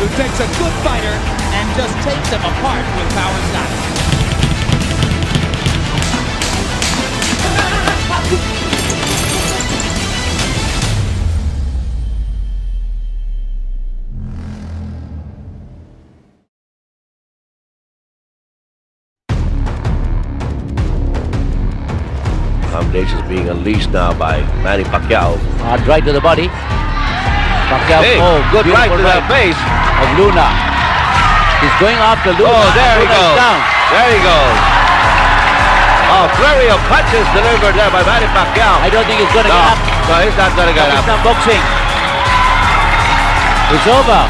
who takes a good fighter and just takes him apart with power style. Combinations being unleashed now by Manny Pacquiao. Hard right to the body. Pacquiao, Hey, good right to the face of Luna. He's going after Luna. Oh, there he Luna is goes. down. There he goes. A flurry of punches delivered there by Manny Pacquiao. I don't think it's going to No, get up. no, he's not going to get It's up. not boxing. It's over.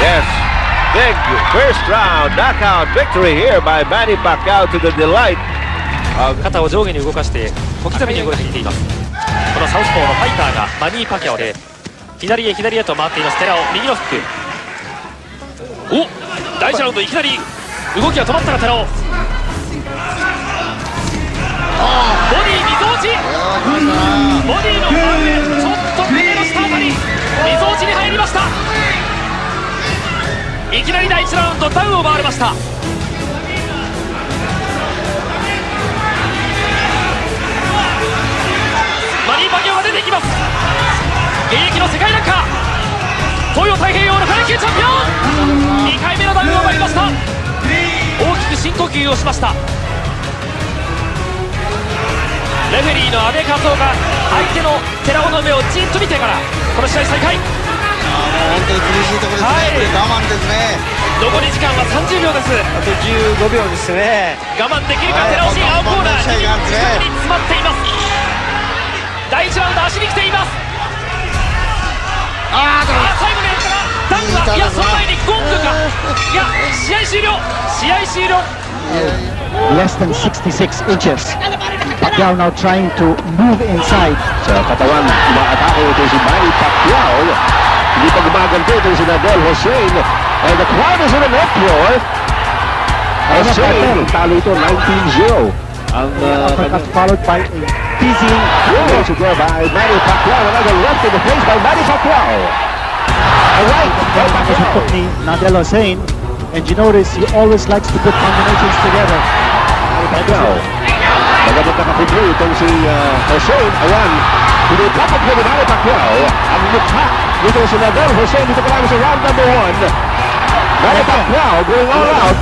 Yes. Big first round knockout victory here by Manny Pacquiao to the delight of 肩を上下に動かして小刻みに動いてきています。このサウスポーのファイターがマニー・パキャオで左へ左へと回っています。寺尾右のフック。お、第1ラウンドいきなり動きが止まったが寺尾。ボディーみぞおち。ボディーの真上ちょっと胸の下あたりみぞおちに入りました。いきなり第1ラウンドダウンを回りました。マニー・パキャオが出ていきます。現役の世界ランカー東洋太平洋の階級チャンピオン2回目のダウンを奪いました。大きく深呼吸をしました。レフェリーの阿部和夫が相手の寺尾の目をじっと見てからこの試合再開。本当に苦しいところですね。我慢ですね。残り時間は30秒です。あと15秒ですね。我慢できるか寺尾新青コーナー2人近くに詰まっています。第1ラウンド足に来ています。最後のやつからダンクは、いやその前にゴングか、いや試合終了、試合終了。Less than 66 inches. Pacquiao now trying to move inside. sa katawan umaatake ito si Manny Pacquiao. Hindi pa gumaganto ito si Nadal Hussein. And the crowd is in an uproar. Hussein, talo ito 19-0. Ang Uppercut followed by a dizzying goal score by Manny Pacquiao. Another left in the face by Manny Pacquiao. All right, put ni Nadal Hussein. And you notice he always likes to put combinations together. Pacquiao. Magabat na kapitro itong si Hussein. Ayan, pinipapag na ni Manny Pacquiao. Ang mukha nito si Nadal Hussein. Dito pa lang sa round number 1. Manny Pacquiao going all out.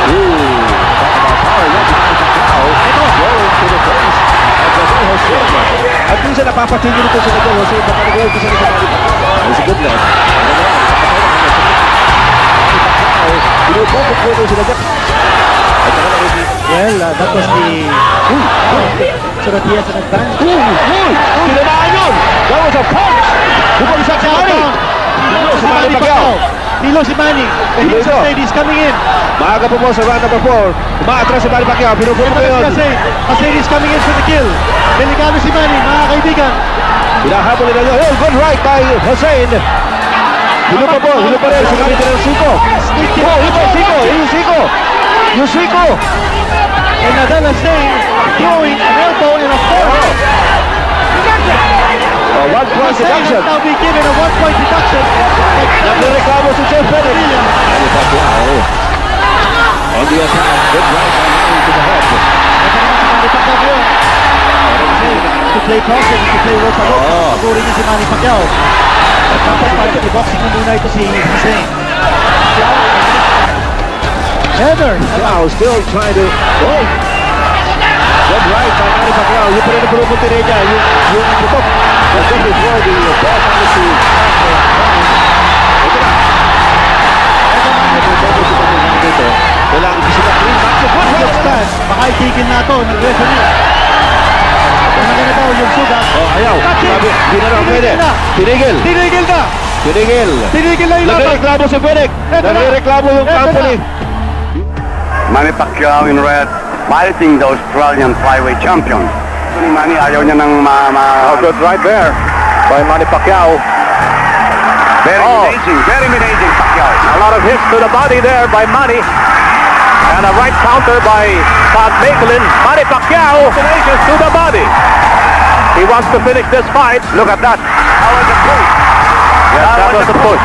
Ooh, talk about power. Yes, Manny Pacquiao. Going to the face of Nadal Hussein. At minsan napapatigil ito si Nadal Hussein. Baka nag-uwi ko sa Manny Pacquiao. It's a good left. Pinipapag ito si Nadal. Well, that was the... so that he has an advantage. Tinamaan yun! That was a punch! Bumagsak si Manny! Si Manny Pacquiao! Tilo si Manny. And he's afraid he's coming in. Maaga po sa round number 4. Umaatras si Manny Pacquiao. Pinupuno ko yun. Hussein is coming in for the kill. Delikado si Manny, mga kaibigan. Hinahabol nila yun. Good right by Hussein. Hinupa rin. Sumalit ng Siko. Yung Siko! And Nadal Hussein throwing an elbow and a forehand. One-point Hussein deduction. has now been given a 1-point deduction. Nagreklamo si Jeff Bennett. Manny Pacquiao on the attack. Good right by Manny to the head. To play caution, to play rope-a-rope. Pagurin niya si Manny Pacquiao. At dapat boxing mo muna ito si Hussein. Heather! Pacquiao still trying to go. Good right by Manny Pacquiao. Yung pa rin ang pulupunti rin niya. Yung putok. Just before the ball comes to ito na. Kailangan ko sila clean back to good right. Baka itigil na ito ng referee. Kung na daw yung sugat. Ayaw. Sabi, hindi na raw pwede. Tinigil. Tinigil na yung laban. Nagreklamo si Bennett. Nagreklamo yung company. Manny Pacquiao in red, fighting the Australian flyweight champion. Manny ayaw niya ng Good right there by Manny Pacquiao. very managing Pacquiao. A lot of hits to the body there by Manny. And a right counter by Todd Makelin. Manny Pacquiao combinations to the body. He wants to finish this fight. Look at that. How is it going? That was the push.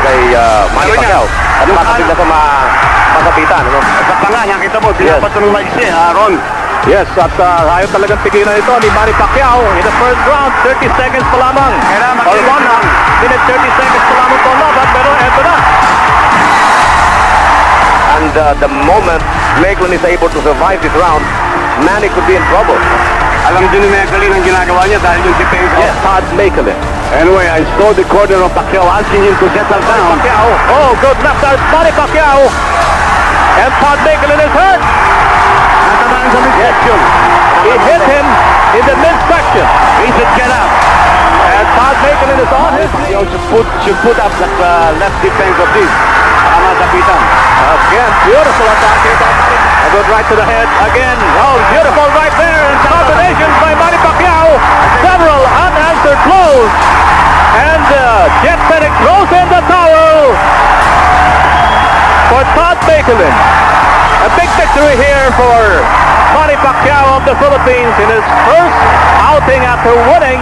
Kay Manny Pacquiao. At makapit na sa magapitan. Sa panga, nakita mo, pinapatuloy siya, Ron. Yes, at ayaw talagang tigilan ito ni Manny Pacquiao in the first round. 30 seconds pa lamang. Or 1 minute 30 seconds pa lamang po laban, pero eto na. And the moment Macklin is able to survive this round, Manny could be in trouble. Alam din ni Macklin ang ginagawa niya dahil yung defense niya. Todd Macklin. Anyway, I saw the corner of Pacquiao asking him to settle down. Pacquiao. Oh, good left arm, Manny Pacquiao. And Todd Macklin is hurt. Natamaan sa midsection. He hit him in the midsection. He said, get up. And Todd Macklin is on his Pacquiao should put up that left defense of this. Tama kapitan. Again, beautiful attack here by Manny. A good right to the head again. Oh, beautiful right there. And combinations by Manny Pacquiao. Several unanswered blows. And Jet Fenix throws in the towel for Todd Macklin. A big victory here for Manny Pacquiao of the Philippines in his first outing after winning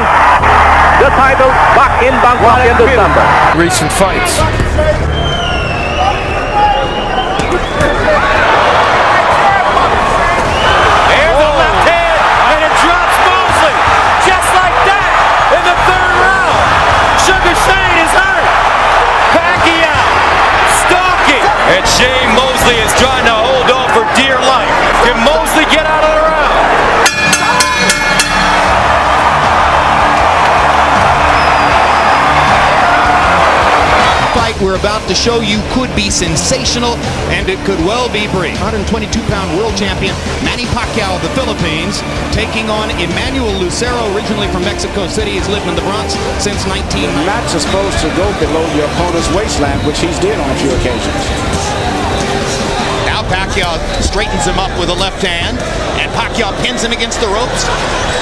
the title back in Bangkok in December. Recent fights. There's a left hand, and it drops Mosley. Just like that, in the third round. Sugar Shane is hurt. Pacquiao stalking. And Shane Mosley is trying to hold on for dear life. Can Mosley get out of the round? Fight we're about to show you could be sensational, and it could well be brief. 122-pound world champion Manny Pacquiao of the Philippines taking on Emmanuel Lucero, originally from Mexico City. He's lived in the Bronx since 1990. The match is supposed to go below your opponent's waistline, which he's did on a few occasions. Now Pacquiao straightens him up with a left hand, and Pacquiao pins him against the ropes.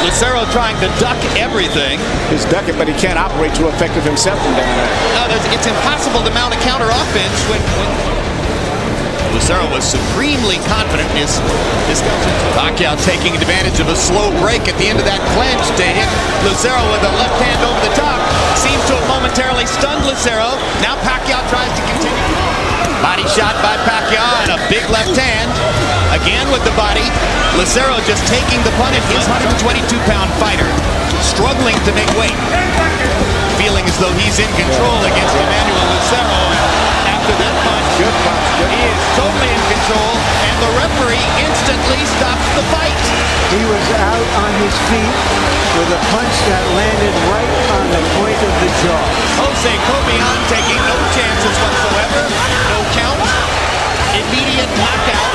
Lucero trying to duck everything. He's ducking, but he can't operate too effective himself from down there. No, it's impossible to mount a counter offense when Lucero was supremely confident in his discussions. Pacquiao taking advantage of a slow break at the end of that clinch to hit Lucero with a left hand over the top. Seems to have momentarily stunned Lucero. Now Pacquiao tries to continue. Body shot by Pacquiao and a big left hand. Again with the body. Lucero just taking the punch. His 122-pound fighter struggling to make weight. Feeling as though he's in control against Emmanuel Lucero. After that punch, he is totally in control, and the referee instantly stops the fight. He was out on his feet with a punch that landed right on the point of the jaw. Jose Cobian taking no chances whatsoever. No count. Immediate knockout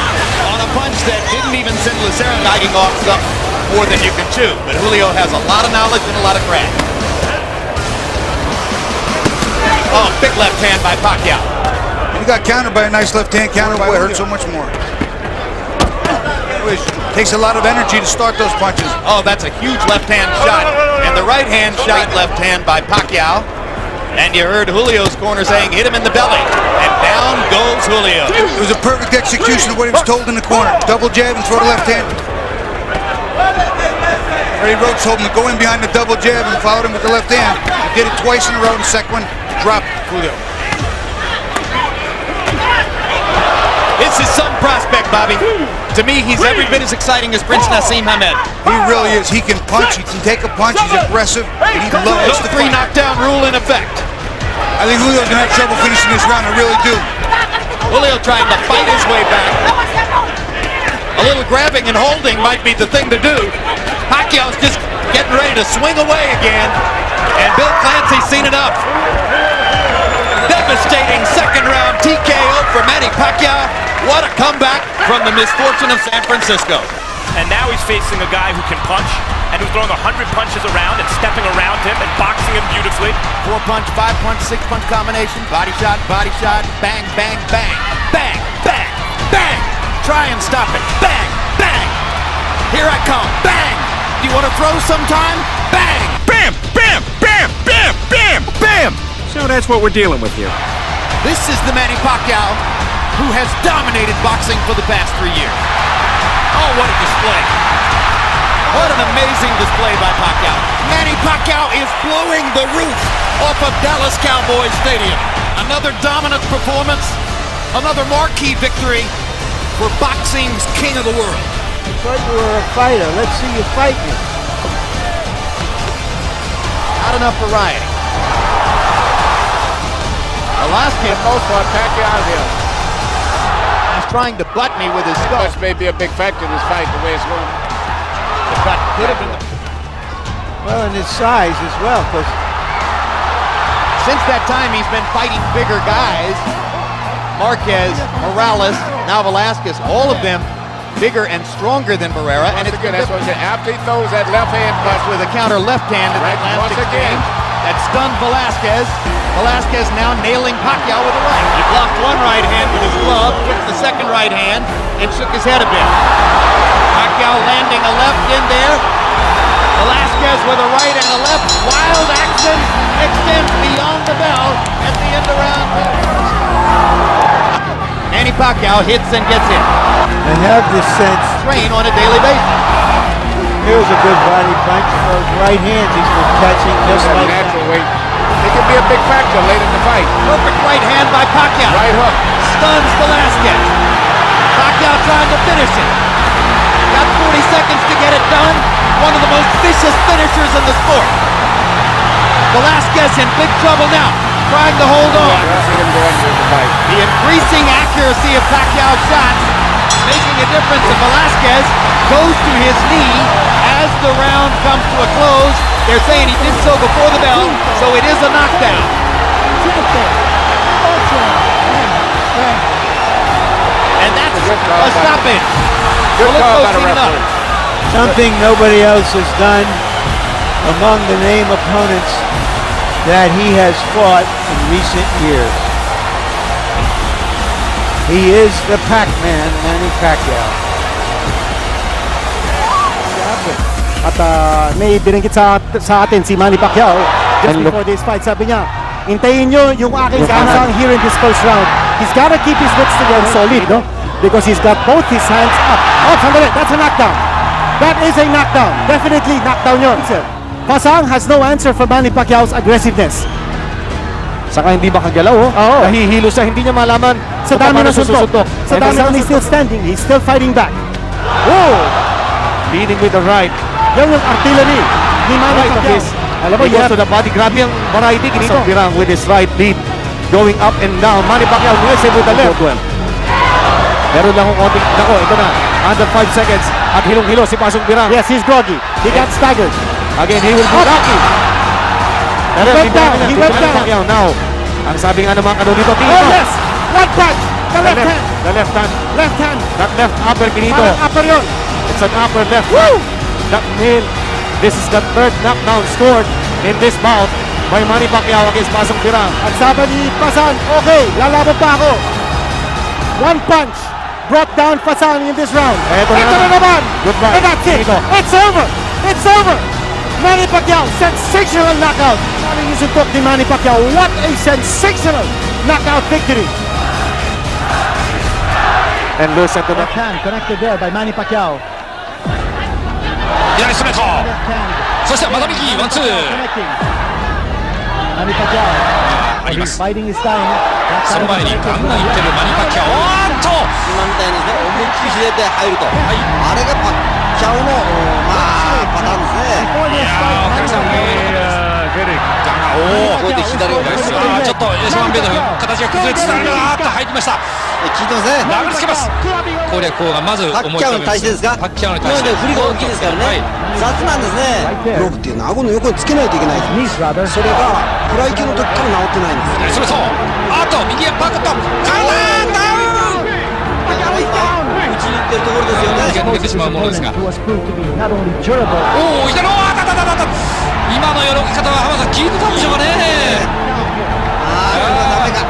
on a punch that didn't even send Lucero knocking off stuff more than you can chew. But Julio has a lot of knowledge and a lot of craft. Oh, big left hand by Pacquiao. He got countered by a nice left hand counter. Boy, it hurt so much more. It takes a lot of energy to start those punches. Oh, that's a huge left hand shot. And the right hand shot, left hand by Pacquiao. And you heard Julio's corner saying, hit him in the belly. And down goes Julio. It was a perfect execution of what he was told in the corner. Double jab and throw the left hand. Eddie Rhodes told him to go in behind the double jab and followed him with the left hand. He did it twice in a row, and the second one dropped Julio. This is some prospect, Bobby. To me, he's every bit as exciting as Prince Nassim Hamed. He really is. He can punch. He can take a punch. He's aggressive. And he loves No the three knockdown rule in effect. I think Julio's going to have trouble finishing this round. I really do. Julio trying to fight his way back. A little grabbing and holding might be the thing to do. Pacquiao's just getting ready to swing away again. And Bill Clancy's seen enough. Devastating second round TKO for Manny Pacquiao. What a comeback from the misfortune of San Francisco. And now he's facing a guy who can punch and who's throwing 100 punches around and stepping around him and boxing him beautifully. 4-punch, 5-punch, 6-punch combination. Body shot, bang, bang, bang. Bang, bang, bang. Try and stop it. Bang, bang. Here I come. Bang. Do you want to throw sometime? Bang. Bam, bam, bam, bam, bam, bam. So that's what we're dealing with here. This is the Manny Pacquiao who has dominated boxing for the past 3 years. Oh, what a display. What an amazing display by Pacquiao. Manny Pacquiao is blowing the roof off of Dallas Cowboys Stadium. Another dominant performance, another marquee victory for boxing's king of the world. I thought you were a fighter. Let's see you fight me. Not enough variety. Velasquez, most part, Pacquiao here. He's trying to butt me with his skull. This may be a big factor in this fight, the way it's going. The cut could have been. Well, and his size as well, because Since that time, he's been fighting bigger guys. Marquez, Morales, now Velasquez, all of them bigger and stronger than Barrera. And it's good. That's what I said. After he throws that left hand punch with a counter left hand in that last exchange that stunned Velasquez. Velasquez now nailing Pacquiao with a right. He blocked one right hand with his glove, took the second right hand, and shook his head a bit. Pacquiao landing a left in there. Velasquez with a right and a left. Wild action extends beyond the bell at the end of round one. Manny Pacquiao hits and gets hit. I have this sense. Train on a daily basis. Here's a good body punch. Those right hands he's been catching just like natural that. weight. It can be a big factor late in the fight. Perfect right hand by Pacquiao. Right hook. Stuns Velasquez. Pacquiao trying to finish it. Got 40 seconds to get it done. One of the most vicious finishers in the sport. Velasquez in big trouble now. Trying to hold on. The increasing accuracy of Pacquiao's shots making a difference, and Velasquez goes to his knee as the round comes to a close. They're saying he did so before the bell, so it is a knockdown. And that's a stoppage. Good call by the referee. Something nobody else has done among the name opponents that he has fought in recent years. He is the Pac-Man, Manny Pacquiao. At may binanggit sa atin si Manny Pacquiao just before this fight. Sabi niya, hintayin nyo yung aking kasang here in this first round. He's gotta keep his wits together solid, no? Because he's got both his hands up. Oh, sandali, that's a knockdown. That is a knockdown. Definitely knockdown yun. Pasang has no answer for Manny Pacquiao's aggressiveness. Saka hindi makagalaw, oh. Nahihilo siya, hindi niya malaman Sa dami ng suntok. Sa dami ng he's still standing. He's still fighting back. Whoa! Leading with the right. Yan yung artillery ni Manny Pacquiao. Alam mo, he goes to the body. Grabe ang variety ginito. Birang with his right lead. Going up and down. Manny Pacquiao aggressive with the left. Meron lang kung konting. Nako, ito na. Under 5 seconds. At hilong-hilo si Pasong Birang. Yes, he's groggy. He got staggered. Again, he will be lucky. Pero He went down. Pacquiao now. Ang sabi nga naman dito. Oh, yes! One punch! The left hand! The left hand. Left hand! That left upper ginito. Parang upper yun. It's an upper left. Woo! That nail. This is the third knockdown scored in this bout by Manny Pacquiao against Pasong Birang. Ang sabi ni Pasan, okay, lalaban pa ako. One punch brought down Pasan in this round. Ito na naman. Goodbye. And that's it. It's over. It's over. Manny Pacquiao, sensational knockout. Sabi niyo suntok ni Manny Pacquiao, what a sensational knockout victory. And listen to that. Hand connected there by Manny Pacquiao. 左ストレートそしてまた右ワンツー Manny Pacquiao あります fighting his time. その前にガンガンいってるマニパッキャオおーっと今みたいにですね、思いっきり左で入ると、あれがパッキャオのパターンですね。いやーお客さんおおこうやって左を返す。ちょっとエスワンベード形が崩れつつあるがーっと入りました効いてますね。殴りつけます攻略法がまず思い浮パッキャオにかびます対してですか。パッキャオに対今してまで振りが大きいですからね。雑なんですね。ブロックっていうのは顎の横につけないといけないです。それがフライ級の時から治ってないんです。それそうあと右へパクッとカウンダウンだから今打ちに行ってるところですよね。抜けてしまうものですが Who was proved to be not only durable. おお、いたのあたたたたた今のよろき方は浜田さん聞いてたんでしょうかねダメか。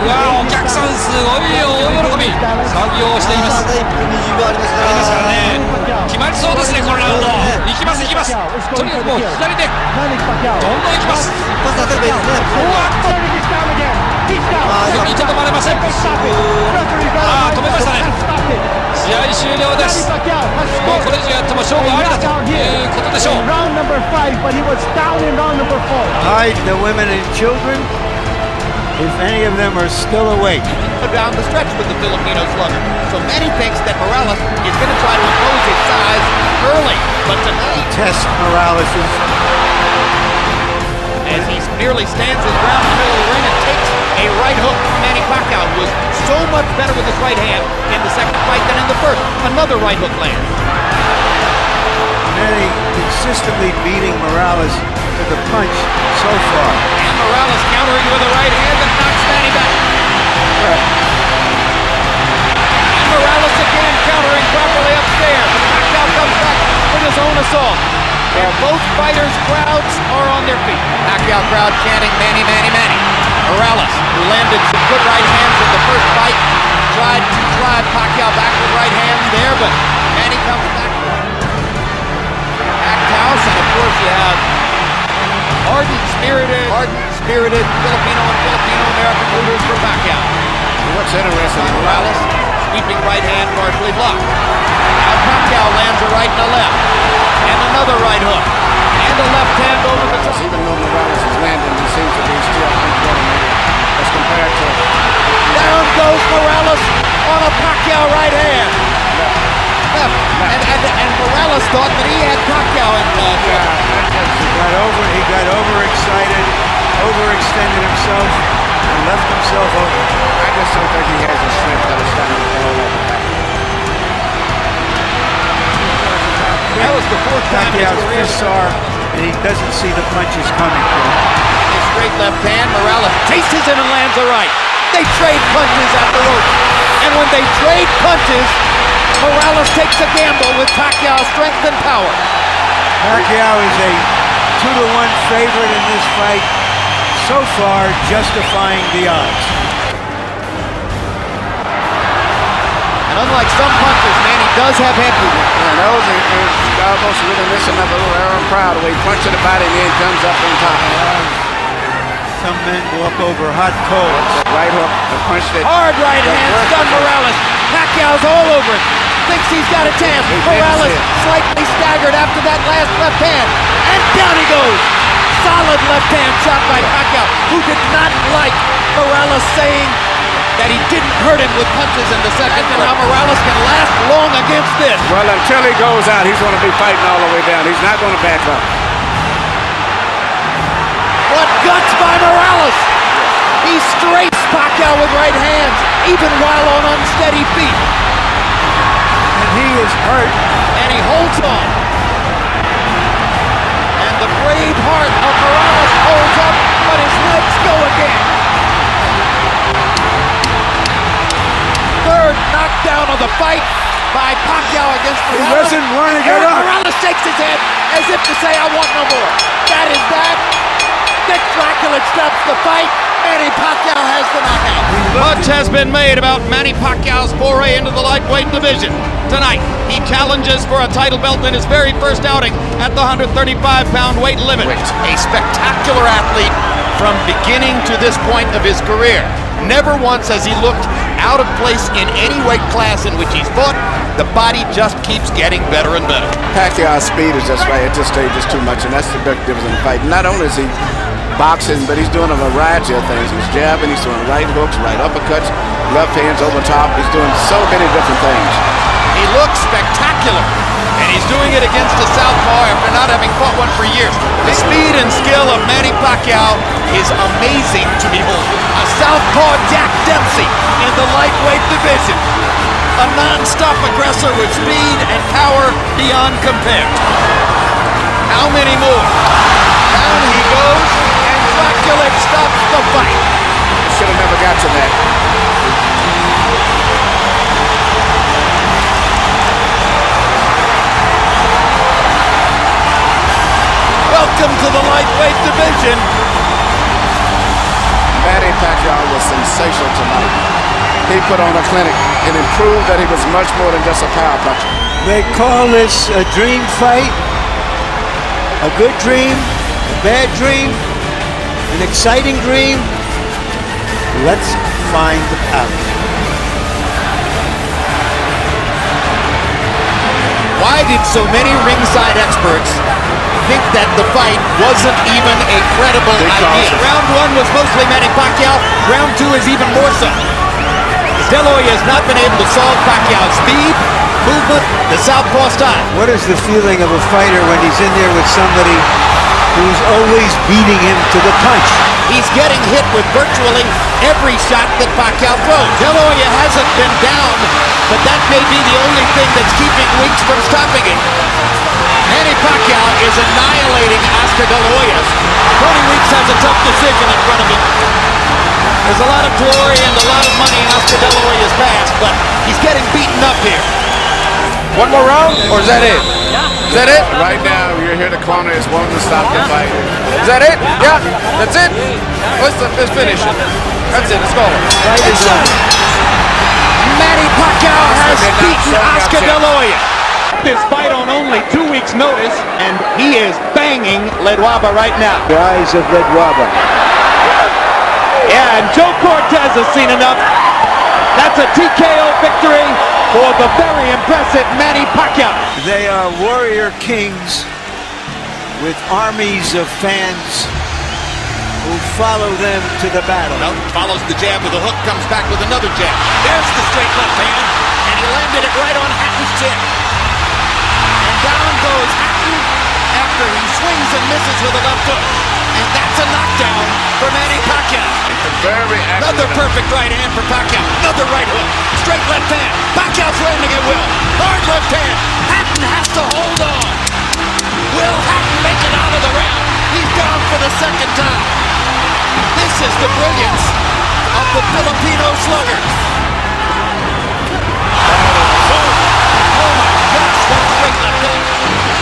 うわお客さんすごいよ大喜び作業をしています1分20秒ありますありますからからね決まりそうですねこのラウンドいきますいきますとにかくもう左で Manny Pacquiao. どんどんいきます一発当たればいいですね。うわっと踏みとどまれませんあー止めましたね試合終了ですもうこれ以上やっても勝負ありだとるでしょう。 round number 5, but he was down in round number 4. Hide the women and children, if any of them are still awake. Down the stretch with the Filipino slugger. So Manny thinks that Morales is going to try to impose his size early, but tonight Test Morales's. as he nearly stands his ground in the middle of the ring and takes a right hook from Manny Pacquiao, who was so much better with his right hand in the second fight than in the first. Another right hook lands. Manny consistently beating Morales to the punch so far. And Morales countering with a right hand that knocks Manny back. And Morales again countering properly upstairs. Pacquiao comes back with his own assault. And both fighters' crowds are on their feet. Pacquiao crowd chanting Manny, Manny, Manny. Morales, who landed some good right hands in the first fight, tried to drive Pacquiao back with right hands there, but Manny comes back. Packed house, and of course you have ardent spirited Filipino and Filipino-American rooters for Pacquiao. What's interesting, Morales, sweeping right hand partially blocked. Now Pacquiao lands a right and a left. And another right hook. And a left hand over the top. even though Morales is landing, he seems to be still uncoordinated as compared to... Down goes Morales on a Pacquiao right hand. Left. And Morales thought that he had Pacquiao in He got overexcited, overextended himself, and left himself over. I just don't think he has the strength that is starting to all over. That was the fourth time in his Pacquiao's career. fists are, and he doesn't see the punches coming from him. His straight left hand, Morales chases him and lands a right. They trade punches at the rope. And when they trade punches, Morales takes a gamble with Pacquiao's strength and power. Pacquiao is a 2-to-1 favorite in this fight, so far justifying the odds. And unlike some punches, Manny does have head movement. And those is almost reminiscent of a little Aaron Proud, the way he punches the body and then comes up on top. Some men walk over hot coals. Right hook, the punch that... Hard right hand, stun Morales. Pacquiao's all over it. Thinks he's got a chance. Morales slightly staggered after that last left hand. And down he goes. Solid left hand shot by Pacquiao, who did not like Morales saying that he didn't hurt him with punches in the second. And now Morales can last long against this. Well, until he goes out, he's going to be fighting all the way down. He's not going to back up. What guts by Morales! He strafes Pacquiao with right hands, even while on unsteady feet. And he is hurt. And he holds on. And the brave heart of Morales holds up, but his legs go again. Third knockdown of the fight by Pacquiao against Morales. He doesn't want to get up. Morales shakes his head as if to say, I want no more. That is that. Dick Dracula stops the fight. Manny Pacquiao has the knockout. Much has been made about Manny Pacquiao's foray into the lightweight division. Tonight, he challenges for a title belt in his very first outing at the 135-pound weight limit. A spectacular athlete from beginning to this point of his career. Never once has he looked out of place in any weight class in which he's fought. The body just keeps getting better and better. Pacquiao's speed is just right at this stage is too much, and that's the big difference in the fight. Not only is he boxing, but he's doing a variety of things. He's jabbing, he's doing right hooks, right uppercuts, left hands over top. He's doing so many different things. He looks spectacular, and he's doing it against a southpaw after not having fought one for years. The speed and skill of Manny Pacquiao is amazing to behold. A southpaw Jack Dempsey in the lightweight division. A non-stop aggressor with speed and power beyond compare. How many more? Down he goes, and Dracula stops the fight. Should have never got to that. Welcome to the lightweight division. Manny Pacquiao was sensational tonight. He put on a clinic and improved that he was much more than just a power puncher. They call this a dream fight, a good dream, a bad dream, an exciting dream. Let's find out. Why did so many ringside experts think that the fight wasn't even a credible idea. Round one was mostly Manny Pacquiao. Round two is even more so. De La Hoya has not been able to solve Pacquiao's speed, movement, the southpaw style. What is the feeling of a fighter when he's in there with somebody who's always beating him to the punch? He's getting hit with virtually every shot that Pacquiao throws. De La Hoya hasn't been down, but that may be the only thing that's keeping Weeks from stopping him. Manny Pacquiao is annihilating Oscar De La Hoya. Tony Weeks has a tough decision in front of him. There's a lot of glory and a lot of money in Oscar De La Hoya's past, but he's getting beaten up here. One more round, or is that it? Is that it? Right now, you're here. The corner is willing to stop the fight. Is that it? Yeah, that's it. Let's finish it. That's it. Let's go. It's done. Manny Pacquiao has beaten Oscar De La Hoya. This fight on only 2 weeks' notice, and he is banging Ledwaba right now. The eyes of Ledwaba. Yeah, and Joe Cortez has seen enough. That's a TKO victory for the very impressive Manny Pacquiao. They are warrior kings with armies of fans who follow them to the battle. Melton follows the jab with a hook, comes back with another jab. There's the straight left hand, and he landed it right on Hatton's chin. And down goes Hatton after he swings and misses with a left hook. And that's a knockdown for Manny Pacquiao. Another perfect right hand for Pacquiao. Another right hook. Straight left hand. Pacquiao's landing at will. Hard left hand. Hatton has to hold on. Will Hatton make it out of the round? He's down for the second time. This is the brilliance of the Filipino slugger. Oh my gosh, what a great left hand.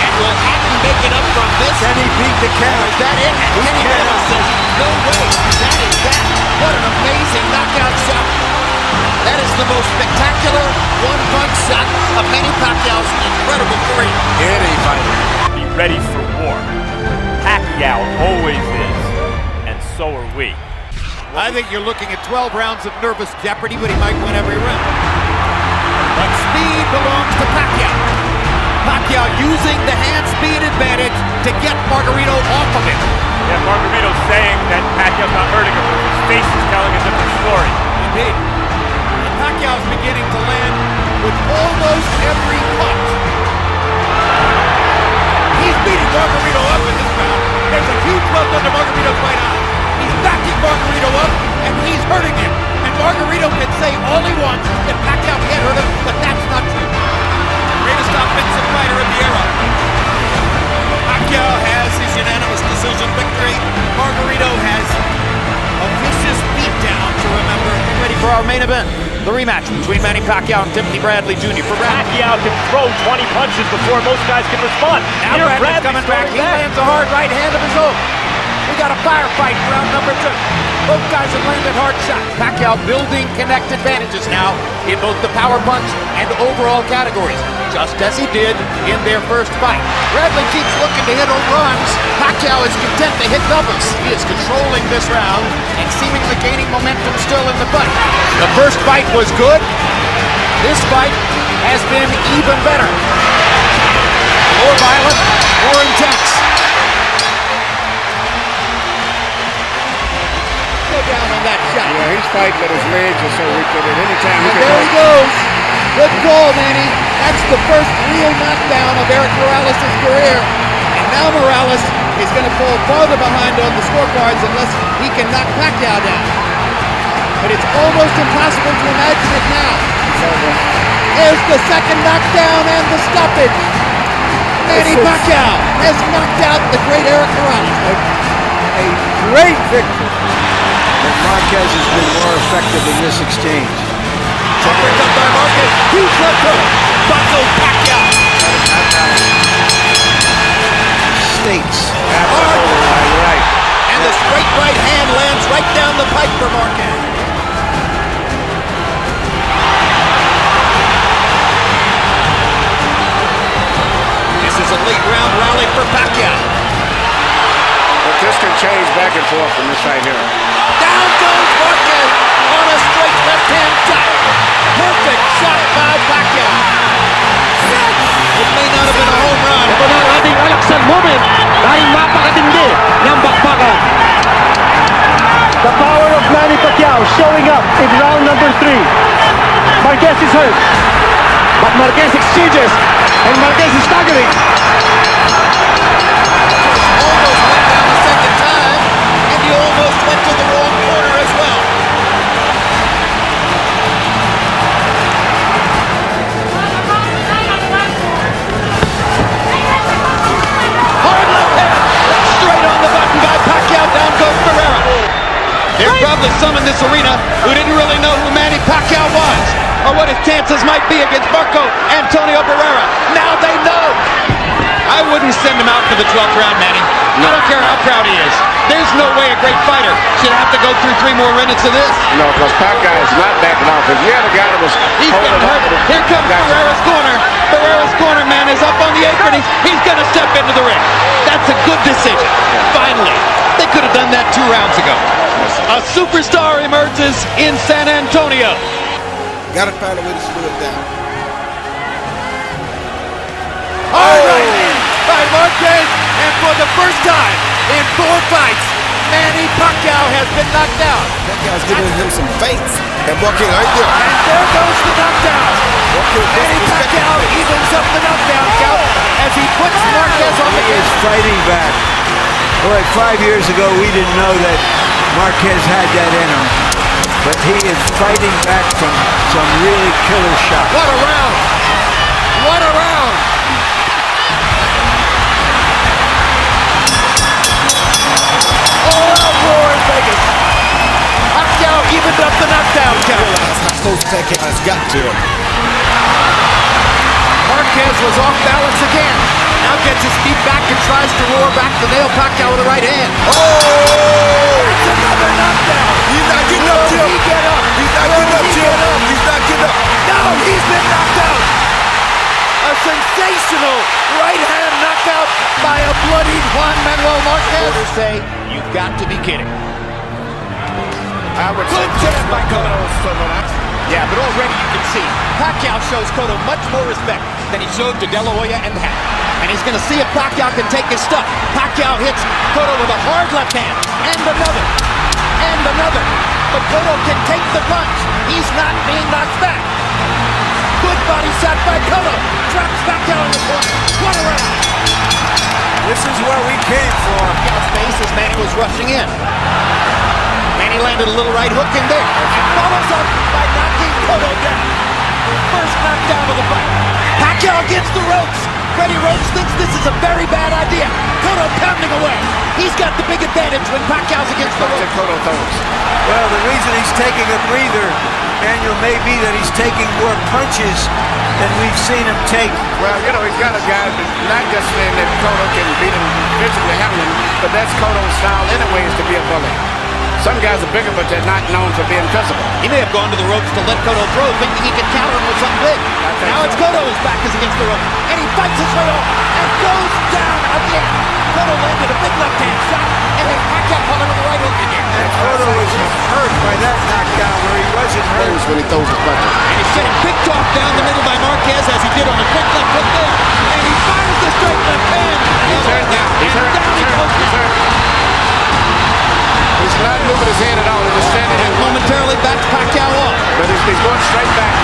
And will Hatton make it up from this? Can he beat the count? Is that it? And Kenny Ramos says, no way. That is that. What an amazing knockout shot. That is the most spectacular one-punch shot of Manny Pacquiao's incredible career. Any fighter. Be ready for war. Pacquiao always is, and so are we. I think you're looking at 12 rounds of nervous jeopardy, but he might win every round. But speed belongs to Pacquiao. Pacquiao using the hand speed advantage to get Margarito off of him. Yeah, Margarito's saying that Pacquiao's not hurting him, but his face is telling a different story. Indeed. And Pacquiao's beginning to land with almost every punch. He's beating Margarito up in this round. There's a huge left under Margarito's right eye. He's backing Margarito up, and he's hurting him. And Margarito can say all he wants that Pacquiao can't hurt him, but that's not true. Greatest offensive fighter of the era. Pacquiao has his unanimous decision victory. Margarito has a vicious beatdown to remember. Ready for our main event, the rematch between Manny Pacquiao and Timothy Bradley Jr. For Pacquiao can throw 20 punches before most guys can respond. Now Bradley's coming back. He lands a hard right hand of his own. We got a firefight in round number 2. Both guys have landed hard shots. Pacquiao building connect advantages now in both the power punch and overall categories, just as he did in their first fight. Bradley keeps looking to hit home runs. Pacquiao is content to hit doubles. He is controlling this round and seemingly gaining momentum still in the fight. The first fight was good. This fight has been even better. More violent, more intense. Down on that shot. Yeah, he's fighting, but his legs are so weak that at any time he can. There he goes. Good call, Manny. That's the first real knockdown of Eric Morales' career. And now Morales is going to fall farther behind on the scorecards unless he can knock Pacquiao down. But it's almost impossible to imagine it now. There's the second knockdown and the stoppage. Manny Pacquiao has knocked out the great Eric Morales. A great victory. But Marquez has been more effective in this exchange. Uppercut by Marquez. Huge left hook. Bucko Pacquiao. States. You're right. And the straight right hand lands right down the pipe for Marquez. This is a late round rally for Pacquiao. But this can change back and forth from this right here. Down goes Marquez on a straight left-hand shot. Perfect shot by Pacquiao. It may not have been a home run. Ito na ang ating Alex Salmomen. showing up in round number 3. Marquez is hurt. But Marquez exchanges, and Marquez is staggering. Almost went down the second time, and he almost went to the wrong corner as well. Hard left hand, straight on the button by Pacquiao. Down goes Ferreira. There's probably some in this arena who didn't really know who Manny Pacquiao was, or what his chances might be against Marco Antonio Barrera. Now they know. I wouldn't send him out for the 12th round, Manny. I don't care how proud he is. There's no way a great fighter should have to go through 3 more minutes of this. No, because Pacquiao is not backing off. If you had a guy that was He's getting hurt. Here comes Barrera's corner. Barrera's corner, man, is up on the apron. He's going to step into the ring. That's a good decision. Finally. They could have done that 2 rounds ago. A superstar emerges in San Antonio. Got to find a way to slow it down. Hard right hand by Marquez, and for the first time in 4 fights, Manny Pacquiao has been knocked out. That guy's giving him some feints. And Joaquin right there. And there goes the knockdown. Manny Pacquiao evens up the knockdown count as he puts Marquez on the He is fighting back. Boy, 5 years ago we didn't know that Marquez had that in him. But he is fighting back from some really killer shots. What a round! What a round! All out roar in Vegas. Pacquiao evened up the knockdown count. How close Pacquiao has got to him. Marquez was off balance again. Now gets his feet back and tries to roar back to nail Pacquiao with the right hand. Oh! That's another knockdown. He's not getting up, Jim. Will he get up? He's not getting up, Jim. He's not getting up. No, he's been knocked out. A sensational right hand knockout by a bloodied Juan Manuel Marquez. Reporters say, you've got to be kidding. I would say Good jab by Cotto. Yeah, but already you can see Pacquiao shows Cotto much more respect than he showed to De La Hoya and Hack. And he's going to see if Pacquiao can take his stuff. Pacquiao hits Cotto with a hard left hand. And another. And another. But Cotto can take the punch. He's not being knocked back. Good body shot by Cotto. Drops Pacquiao in the corner. What a round. This is where we came for. Pacquiao's face as Manny was rushing in. Manny landed a little right hook in there. And follows up by knocking Cotto down. First knockdown of the fight. Pacquiao against the ropes. Freddie Roach thinks this is a very bad idea. Cotto pounding away. He's got the big advantage when Pacquiao's against the ropes. Well, the reason he's taking a breather, Daniel, may be that he's taking more punches than we've seen him take. Well, you know, he's got a guy that's not just saying that Cotto can beat him physically handling, but that's Cotto's style anyway, is to be a bully. Some guys are bigger, but they're not known for being physical. He may have gone to the ropes to let Cotto throw, thinking he could counter him with something big. Now it's Cotto whose back is against the rope, and he fights his way off and goes down again. Cotto landed a big left-hand shot, and then Pacquiao caught him with the right hook again. And Cotto was hurt by that knockdown where he wasn't hurt. When he throws his punches. And he's getting picked off down the middle by Marquez as he did on a quick left hook there. And he fires the straight left hand. He's hurt now. He's hurt. Down he goes. He's hurt. He's not moving his hand at all. He's just standing And there. momentarily backs Pacquiao up. But he's going straight back.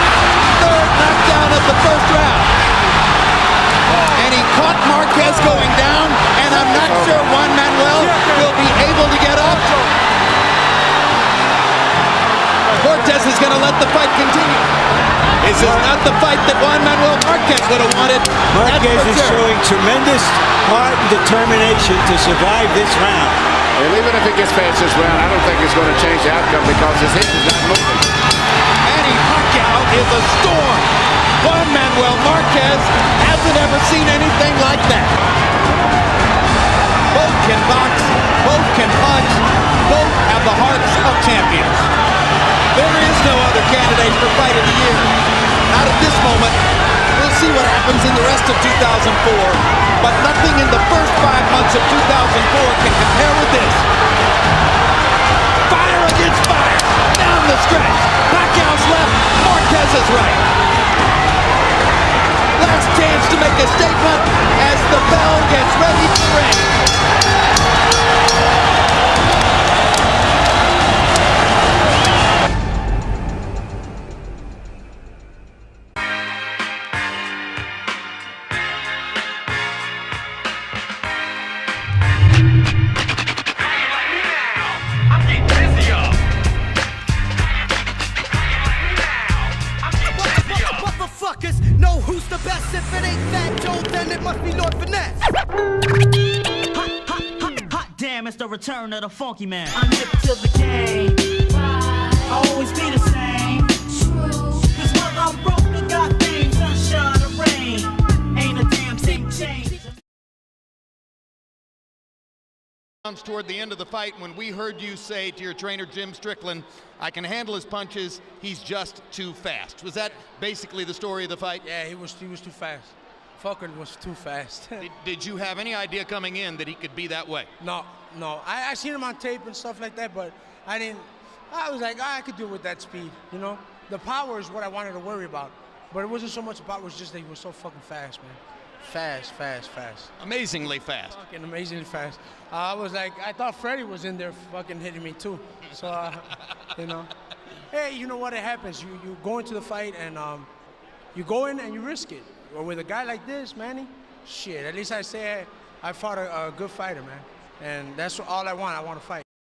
Third knockdown of the first round. And he caught Marquez going down, and I'm not sure Juan Manuel will be able to get up. Cortez is going to let the fight continue. This is not the fight that Juan Manuel Marquez would have wanted. Marquez is showing tremendous heart and determination to survive this round. And even if he gets past this round, I don't think it's going to change the outcome because his head is not moving. Manny Pacquiao is a storm. Juan Manuel Marquez hasn't ever seen anything like that. Both can box, both can punch, both have the hearts of champions. There is no other candidate for Fight of the Year. Not at this moment. We'll see what happens in the rest of 2004. But nothing in the first 5 months of 2004 can compare with this. Fire against fire. Down the stretch. Pacquiao's left. Marquez's right. Last chance to make a statement as the bell gets ready to ring. Who's the best? If it ain't Fat Joe, then it must be Lord Finesse. Hot damn, it's the return of the funky man. I'm hip to the game. I'll always be the same. Cause while I'm broke, I got fame, sunshine or rain. Ain't a damn thing changed. Toward the end of the fight, when we heard you say to your trainer Jim Strickland, I can handle his punches, he's just too fast. Was that basically the story of the fight? Yeah, he was too fast. Fucker was too fast. Did you have any idea coming in that he could be that way? No. I seen him on tape and stuff like that, but I didn't. I was like, I could do it with that speed, you know? The power is what I wanted to worry about. But it wasn't so much about it, was just that he was so fucking fast, man. Fast. Amazingly fast. Fucking amazingly fast. I was like, I thought Freddie was in there fucking hitting me too. So, you know. Hey, you know what? It happens. You go into the fight and you go in and you risk it. Or with a guy like this, Manny, shit, at least I say I fought a good fighter, man. And that's all I want. I want to fight.